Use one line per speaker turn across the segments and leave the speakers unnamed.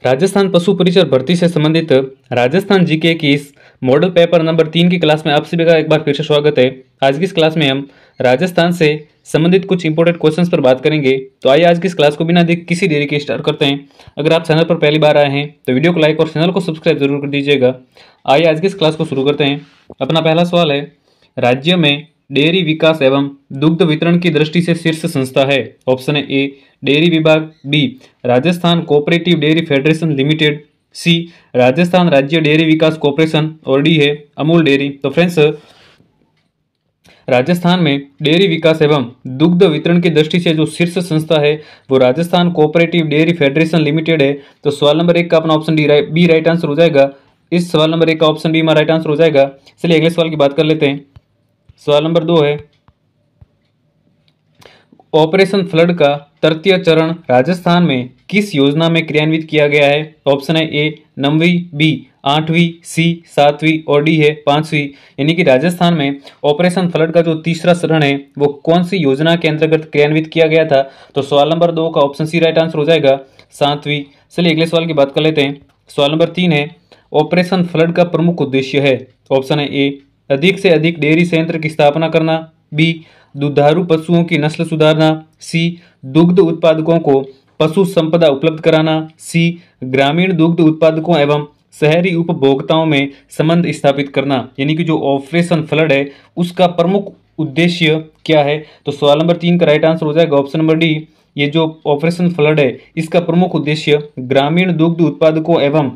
राजस्थान पशु परिचर भर्ती से संबंधित राजस्थान जीके की इस मॉडल पेपर नंबर 3 की क्लास में आप सभी का एक बार फिर से स्वागत है। आज की इस क्लास में हम राजस्थान से संबंधित कुछ इंपॉर्टेंट क्वेश्चंस पर बात करेंगे। तो आइए आज की इस क्लास को बिना किसी देरी के स्टार्ट करते हैं। अगर आप चैनल पर पहली बार आए हैं तो वीडियो को लाइक और चैनल को सब्सक्राइब जरूर कर दीजिएगा। आइए आज की इस क्लास को शुरू करते हैं। अपना पहला सवाल है, राज्य में डेयरी विकास एवं दुग्ध वितरण की दृष्टि से शीर्ष संस्था है। ऑप्शन है ए डेयरी विभाग, B Rajasthan cooperative dairy federation limited, C Rajasthan राज्य डेयरी विकास कॉर्पोरेशन और डी है अमूल डेयरी। तो फ्रेंड्स, राजस्थान में डेयरी विकास एवं दुग्ध वितरण की दृष्टि से जो शीर्ष संस्था है वो Rajasthan cooperative dairy federation limited है। तो सवाल नंबर 1 का अपना ऑप्शन बी राइट आंसर हो जाएगा। इस सवाल नंबर 1 का ऑप्शन बी हमारा राइट आंसर हो जाएगा। चलिए अगले सवाल की बात कर लेते हैं। सवाल नंबर 2 है, ऑपरेशन फ्लड का तृतीय चरण राजस्थान में किस योजना में क्रियान्वित किया गया है। ऑप्शन है ए 9वीं, बी 8वीं, सी 7वीं और डी है 5वीं। यानी कि राजस्थान में ऑपरेशन फ्लड का जो तीसरा चरण है वो कौन सी योजना के अंतर्गत क्रियान्वित किया गया था। तो सवाल नंबर 2 का ऑप्शन सी राइट आंसर हो जाएगा 7वीं। चलिए अगले सवाल की बात कर लेते हैं। सवाल नंबर 3 है, ऑपरेशन फ्लड का प्रमुख उद्देश्य है। ऑप्शन है ए अधिक से अधिक डेयरी संयंत्र की स्थापना करना, बी दुधारू पशुओं की नस्ल सुधारना, सी दुग्ध उत्पादकों को पशु संपदा उपलब्ध कराना, सी ग्रामीण दुग्ध उत्पादकों एवं शहरी उपभोक्ताओं में संबंध स्थापित करना। यानी कि जो ऑपरेशन फ्लड है उसका प्रमुख उद्देश्य क्या है। तो सवाल नंबर 3 का राइट आंसर हो जाएगा ऑप्शन नंबर डी। ये जो ऑपरेशन फ्लड है इसका प्रमुख उद्देश्य ग्रामीण दुग्ध उत्पादकों एवं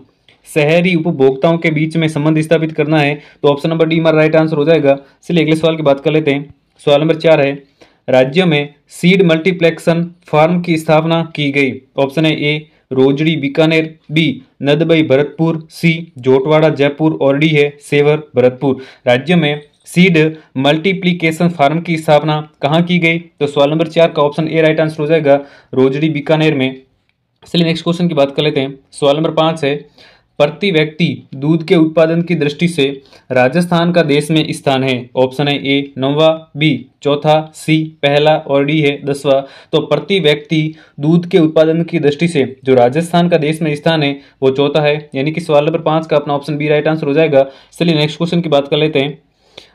शहरी उपभोक्ताओं के बीच में संबंध स्थापित करना है। तो ऑप्शन नंबर डी हमारा राइट आंसर हो जाएगा। चलिए अगले सवाल की बात कर लेते हैं। सवाल नंबर 4 है, राज्य में सीड मल्टीप्लेक्सन फार्म की स्थापना की गई। ऑप्शन है ए रोजड़ी बीकानेर, बी नदबई भरतपुर, सी जोटवाड़ा जयपुर और डी है सेवर भरतपुर। राज्य में सीड मल्टीप्लिकेशन फार्म की स्थापना कहाँ की गई। तो सवाल नंबर 4 का ऑप्शन ए राइट आंसर हो जाएगा रोजड़ी बीकानेर में। चलिए नेक्स्ट क्वेश्चन की बात कर लेते हैं। सवाल नंबर 5 है, प्रति व्यक्ति दूध के उत्पादन की दृष्टि से राजस्थान का देश में स्थान है। ऑप्शन है ए 9वां, बी 4था, सी पहला और डी है 10वां। तो प्रति व्यक्ति दूध के उत्पादन की दृष्टि से जो राजस्थान का देश में स्थान है वो 4था है। यानी कि सवाल नंबर 5 का अपना ऑप्शन बी राइट आंसर हो जाएगा। चलिए नेक्स्ट क्वेश्चन की बात कर लेते हैं।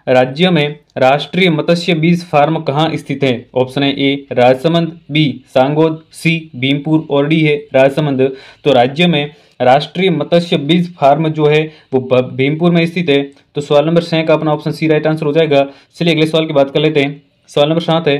राज्य में राष्ट्रीय मत्स्य बीज फार्म कहाँ स्थित है। ऑप्शन है ए राजसमंद, बी सांगोद, सी भीमपुर और डी है राजसमंद। तो राज्य में राष्ट्रीय मत्स्य बीज फार्म जो है वो भीमपुर में स्थित है। तो सवाल नंबर 6 का अपना ऑप्शन सी राइट आंसर हो जाएगा। चलिए अगले सवाल की बात कर लेते हैं। सवाल नंबर 7 है,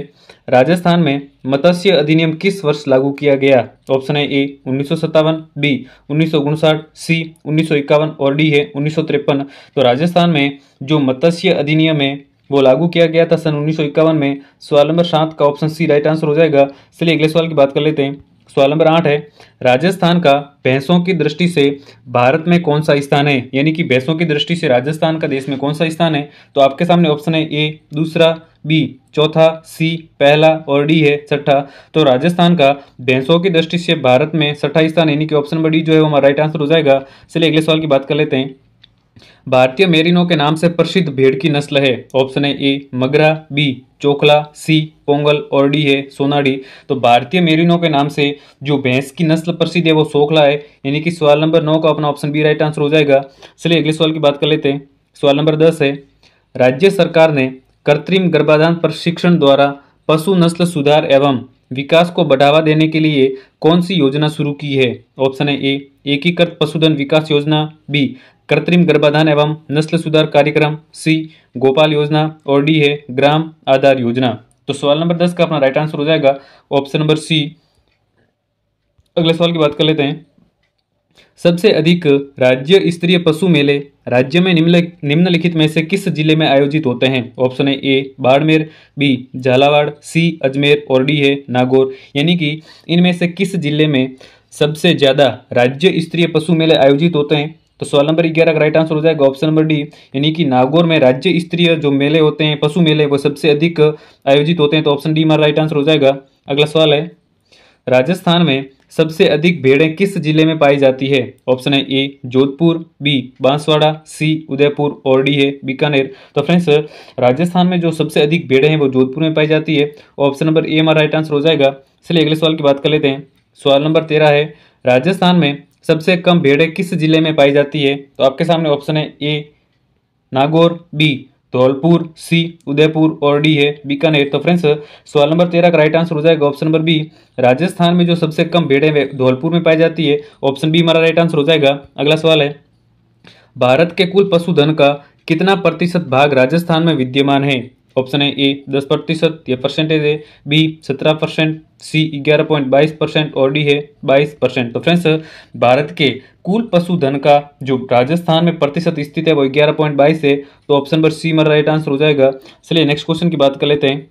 राजस्थान में मत्स्य अधिनियम किस वर्ष लागू किया गया। ऑप्शन है ए 1957, बी 1959, सी 1951 और डी है 1953। तो राजस्थान में जो मत्स्य अधिनियम है वो लागू किया गया था सन 1951 में। सवाल नंबर 7 का ऑप्शन सी राइट आंसर हो जाएगा। चलिए अगले सवाल की बात कर लेते हैं। सवाल नंबर 8 है, राजस्थान का भैंसों की दृष्टि से भारत में कौन सा स्थान है। यानी कि भैंसों की दृष्टि से राजस्थान का देश में कौन सा स्थान है। तो आपके सामने ऑप्शन है ए दूसरा, बी चौथा, सी पहला और डी है 6ठा। तो राजस्थान का भैंसों की दृष्टि से भारत में 6ठा स्थान यानी कि ऑप्शन नंबर डी जो है वो हमारा राइट आंसर हो जाएगा। चलिए अगले सवाल की बात कर लेते हैं। भारतीय मेरिनो के नाम से प्रसिद्ध भेड़ की नस्ल है। ऑप्शन है ए मगरा, बी चोखला, सी पोंगल और डी है सोनाडी। तो भारतीय मेरिनो के नाम से जो भैंस की नस्ल प्रसिद्ध है वो सोखला है। यानी कि सवाल नंबर 9 का अपना ऑप्शन बी राइट आंसर हो जाएगा। चलिए अगले सवाल की बात कर लेते हैं। सवाल नंबर 10 है, राज्य सरकार ने कृत्रिम गर्भाधान प्रशिक्षण द्वारा पशु नस्ल सुधार एवं विकास को बढ़ावा देने के लिए कौन सी योजना शुरू की है। ऑप्शन है ए एकीकृत पशुधन विकास योजना, बी कृत्रिम गर्भाधान एवं नस्ल सुधार कार्यक्रम, सी गोपाल योजना और डी है ग्राम आधार योजना। तो सवाल नंबर 10 का अपना राइट आंसर हो जाएगा ऑप्शन नंबर सी। अगले सवाल की बात कर लेते हैं। सबसे अधिक राज्य स्तरीय पशु मेले राज्य में निम्नलिखित में से किस जिले में आयोजित होते हैं। ऑप्शन है ए बाड़मेर, बी झालावाड़, सी अजमेर और डी है नागौर। यानी कि इनमें से किस जिले में सबसे ज्यादा राज्य स्तरीय पशु मेले आयोजित होते हैं। तो सवाल नंबर 11 का राइट आंसर हो जाएगा ऑप्शन नंबर डी। यानी कि नागौर में राज्य स्तरीय जो मेले होते हैं पशु मेले वो सबसे अधिक आयोजित होते हैं। तो ऑप्शन डी हमारा राइट आंसर हो जाएगा। अगला सवाल है, राजस्थान में सबसे अधिक भेड़ें किस जिले में पाई जाती है। ऑप्शन है ए जोधपुर, बी बांसवाड़ा, सी उदयपुर और डी है बीकानेर। तो फ्रेंड्स, राजस्थान में जो सबसे अधिक भेड़ें हैं वो जोधपुर में पाई जाती है। ऑप्शन नंबर ए हमारा राइट आंसर हो जाएगा। चलिए अगले सवाल की बात कर लेते हैं। सवाल नंबर 13 है, राजस्थान में सबसे कम भेड़ें किस जिले में पाई जाती है? तो आपके सामने ऑप्शन है ए नागौर, बी धौलपुर, सी उदयपुर और डी है बीकानेर। तो फ्रेंड्स सवाल नंबर 13 का राइट आंसर हो जाएगा ऑप्शन नंबर बी। राजस्थान में जो सबसे कम भेड़ें धौलपुर में पाई जाती है, ऑप्शन बी हमारा राइट आंसर हो जाएगा। अगला सवाल है, भारत के कुल पशुधन का कितना प्रतिशत भाग राजस्थान में विद्यमान है? ऑप्शन है ए 10%, यह परसेंटेज है, बी 17%, सी 11.22% और डी है 22%। तो फ्रेंड्स भारत के कुल पशुधन का जो राजस्थान में प्रतिशत स्थित है वो 11.22 है। तो ऑप्शन नंबर सी हमारा राइट आंसर हो जाएगा। चलिए नेक्स्ट क्वेश्चन की बात कर लेते हैं।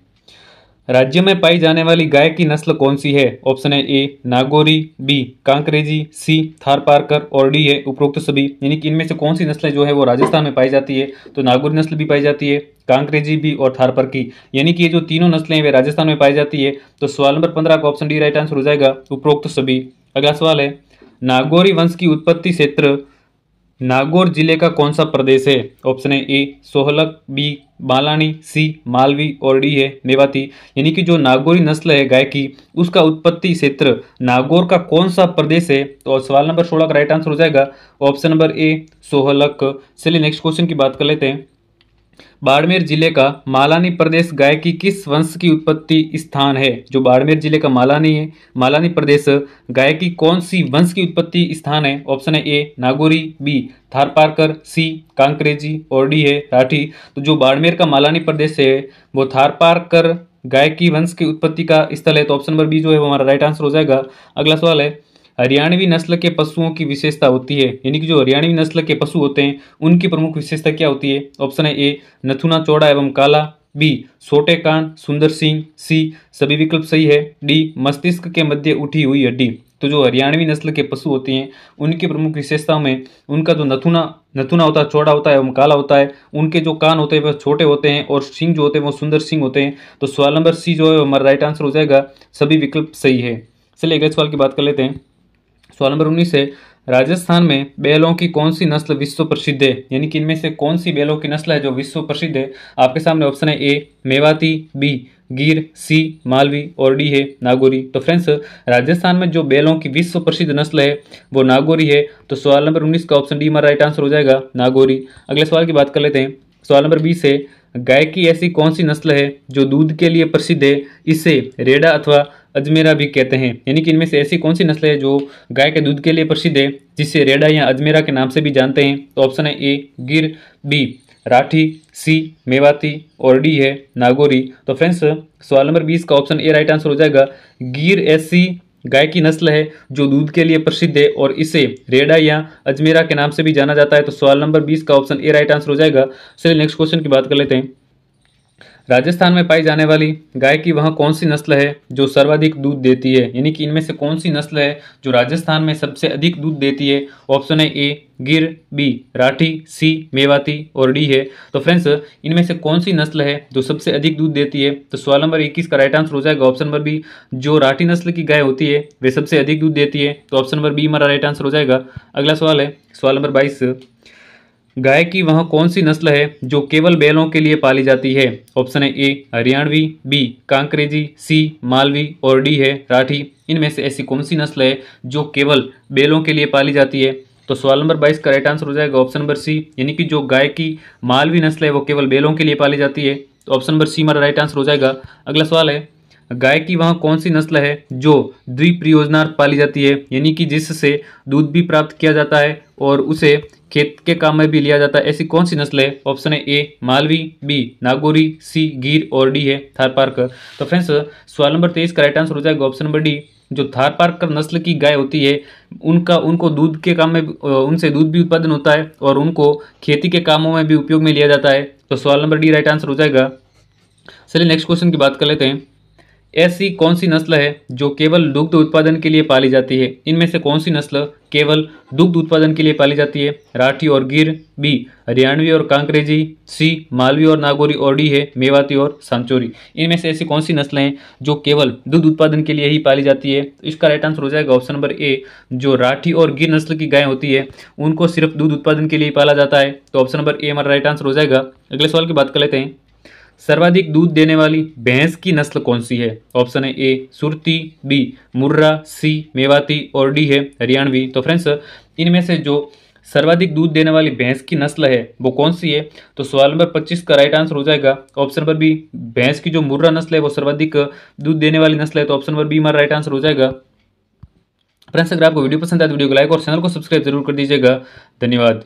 राज्य में पाई जाने वाली गाय की नस्ल कौन सी है? ऑप्शन है ए नागौरी, बी कांकरेजी, सी थारपारकर और डी है उपरोक्त सभी। यानी कि इनमें से कौन सी नस्लें जो है वो राजस्थान में पाई जाती है? तो नागौरी नस्ल भी पाई जाती है, कांकरेजी भी और थारपर की, यानी कि ये जो तीनों नस्लें वे राजस्थान में पाई जाती है। तो सवाल नंबर 15 का ऑप्शन डी राइट आंसर हो जाएगा, उपरोक्त सभी। अगला सवाल है, नागौरी वंश की उत्पत्ति क्षेत्र नागौर जिले का कौन सा प्रदेश है? ऑप्शन है ए सोहलक, बी बालानी, सी मालवी और डी है मेवाती। यानी कि जो नागौरी नस्ल है गाय की, उसका उत्पत्ति क्षेत्र नागौर का कौन सा प्रदेश है? तो सवाल नंबर 16 का राइट आंसर हो जाएगा ऑप्शन नंबर ए सोहलक। चलिए नेक्स्ट क्वेश्चन की बात कर लेते हैं। बाड़मेर जिले का मालानी प्रदेश गाय की किस वंश की उत्पत्ति स्थान है? जो बाड़मेर जिले का मालानी है, मालानी प्रदेश गाय की कौन सी वंश की उत्पत्ति स्थान है? ऑप्शन है ए नागौरी, बी थारपारकर, सी कांकरेजी और डी है राठी। तो जो बाड़मेर का मालानी प्रदेश है वो थारपारकर गाय की वंश की उत्पत्ति का स्थल है। तो ऑप्शन नंबर बी जो है वो हमारा राइट आंसर हो जाएगा। अगला सवाल है, हरियाणवी नस्ल के पशुओं की विशेषता होती है, यानी कि जो हरियाणवी नस्ल के पशु होते हैं उनकी प्रमुख विशेषता क्या होती है? ऑप्शन है ए नथुना चौड़ा एवं काला, बी छोटे कान सुंदर सिंह, सी सभी विकल्प सही है, डी मस्तिष्क के मध्य उठी हुई हड्डी। तो जो हरियाणवी नस्ल के पशु होते हैं उनकी प्रमुख विशेषताओं में उनका जो नथुना होता है चौड़ा होता है एवं काला होता है, उनके जो कान होते हैं वह छोटे होते हैं और सिंह जो होते हैं वो सुंदर सिंह होते हैं। तो सवाल नंबर सी जो है हमारा राइट आंसर हो जाएगा, सभी विकल्प सही है। चलिए अगले सवाल की बात कर लेते हैं। सवाल नंबर 19 है, राजस्थान में बैलों की कौन सी नस्ल विश्व प्रसिद्ध है? यानी कि इनमें से कौन सी बैलों की नस्ल है जो विश्व प्रसिद्ध है? आपके सामने ऑप्शन है ए मेवाती, बी गिर, सी मालवी और डी है नागौरी। तो फ्रेंड्स राजस्थान में जो बैलों की विश्व प्रसिद्ध नस्ल है वो नागौरी है। तो सवाल नंबर 19 का ऑप्शन डी हमारा राइट आंसर हो जाएगा, नागौरी। अगले सवाल की बात कर लेते हैं। सवाल नंबर 20 है, गाय की ऐसी कौन सी नस्ल है जो दूध के लिए प्रसिद्ध है, इसे रेडा अथवा अजमेरा भी कहते हैं? यानी कि इनमें से ऐसी कौन सी नस्ल है जो गाय के दूध के लिए प्रसिद्ध है, जिसे रेडा या अजमेरा के नाम से भी जानते हैं? तो ऑप्शन है ए गिर, बी राठी, सी मेवाती और डी है नागौरी। तो फ्रेंड्स सवाल नंबर 20 का ऑप्शन ए राइट आंसर हो जाएगा। गिर ऐसी गाय की नस्ल है जो दूध के लिए प्रसिद्ध है और इसे रेडा या अजमेरा के नाम से भी जाना जाता है। तो सवाल नंबर 20 का ऑप्शन ए राइट आंसर हो जाएगा। चलिए नेक्स्ट क्वेश्चन की बात कर लेते हैं। राजस्थान में पाई जाने वाली गाय की वह कौन सी नस्ल है जो सर्वाधिक दूध देती है? यानी कि इनमें से कौन सी नस्ल है जो राजस्थान में सबसे अधिक दूध देती है? ऑप्शन है ए गिर, बी राठी, सी मेवाती और डी है। तो फ्रेंड्स इनमें से कौन सी नस्ल है जो सबसे अधिक दूध देती है? तो सवाल नंबर 21 का राइट आंसर हो जाएगा ऑप्शन नंबर बी। जो राठी नस्ल की गाय होती है वे सबसे अधिक दूध देती है। तो ऑप्शन नंबर बी हमारा राइट आंसर हो जाएगा। अगला सवाल है सवाल नंबर 22, गाय की वह कौन सी नस्ल है जो केवल बैलों के लिए पाली जाती है? ऑप्शन है ए हरियाणवी, बी कांकरेजी, सी मालवी और डी है राठी। इनमें से ऐसी कौन सी नस्ल है जो केवल बैलों के लिए पाली जाती है? तो सवाल नंबर 22 का राइट आंसर हो जाएगा ऑप्शन नंबर सी, यानी कि जो गाय की मालवी नस्ल है वो केवल बैलों के लिए पाली जाती है। तो ऑप्शन नंबर सी हमारा राइट आंसर हो जाएगा। अगला सवाल है, गाय की वह कौन सी नस्ल है जो द्विप्रयोजनार्थ पाली जाती है, यानी कि जिससे दूध भी प्राप्त किया जाता है और उसे खेत के काम में भी लिया जाता है? ऐसी कौन सी नस्ल है? ऑप्शन है ए मालवी, बी नागौरी, सी गिर और डी है थारपारकर। तो फ्रेंड्स सवाल नंबर 23 का राइट आंसर हो जाएगा ऑप्शन नंबर डी। जो थारपारकर नस्ल की गाय होती है उनको दूध के काम में उनसे दूध भी उत्पादन होता है और उनको खेती के कामों में भी उपयोग में लिया जाता है। तो सवाल नंबर डी राइट आंसर हो जाएगा। चलिए नेक्स्ट क्वेश्चन की बात कर लेते हैं। ऐसी कौन सी नस्ल है जो केवल दुग्ध उत्पादन के लिए पाली जाती है? इनमें से कौन सी नस्ल केवल दुग्ध उत्पादन के लिए पाली जाती है? राठी और गिर, बी हरियाणवी और कांकरेजी, सी मालवी और नागौरी और डी है मेवाती और सांचौरी। इनमें से ऐसी कौन सी नस्लें हैं जो केवल दुग्ध उत्पादन के लिए ही पाली जाती है? तो इसका राइट आंसर हो जाएगा ऑप्शन नंबर ए। जो राठी और गिर नस्ल की गाय होती है उनको सिर्फ दूध उत्पादन के लिए पाला जाता है। तो ऑप्शन नंबर ए हमारा राइट आंसर हो जाएगा। अगले सवाल की बात कर लेते हैं। सर्वाधिक दूध देने वाली भैंस की नस्ल कौन सी है? ऑप्शन है ए सुरती, बी मुर्रा, सी मेवाती और डी है हरियाणवी। तो फ्रेंड्स इनमें से जो सर्वाधिक दूध देने वाली भैंस की नस्ल है वो कौन सी है? तो सवाल नंबर 25 का राइट आंसर हो जाएगा ऑप्शन नंबर बी। भैंस की जो मुर्रा नस्ल है वो सर्वाधिक दूध देने वाली नस्ल है, तो ऑप्शन नंबर बी हमारा राइट आंसर हो जाएगा। फ्रेंड्स अगर आपको वीडियो पसंद आए तो वीडियो को लाइक और चैनल को सब्सक्राइब जरूर कर दीजिएगा। धन्यवाद।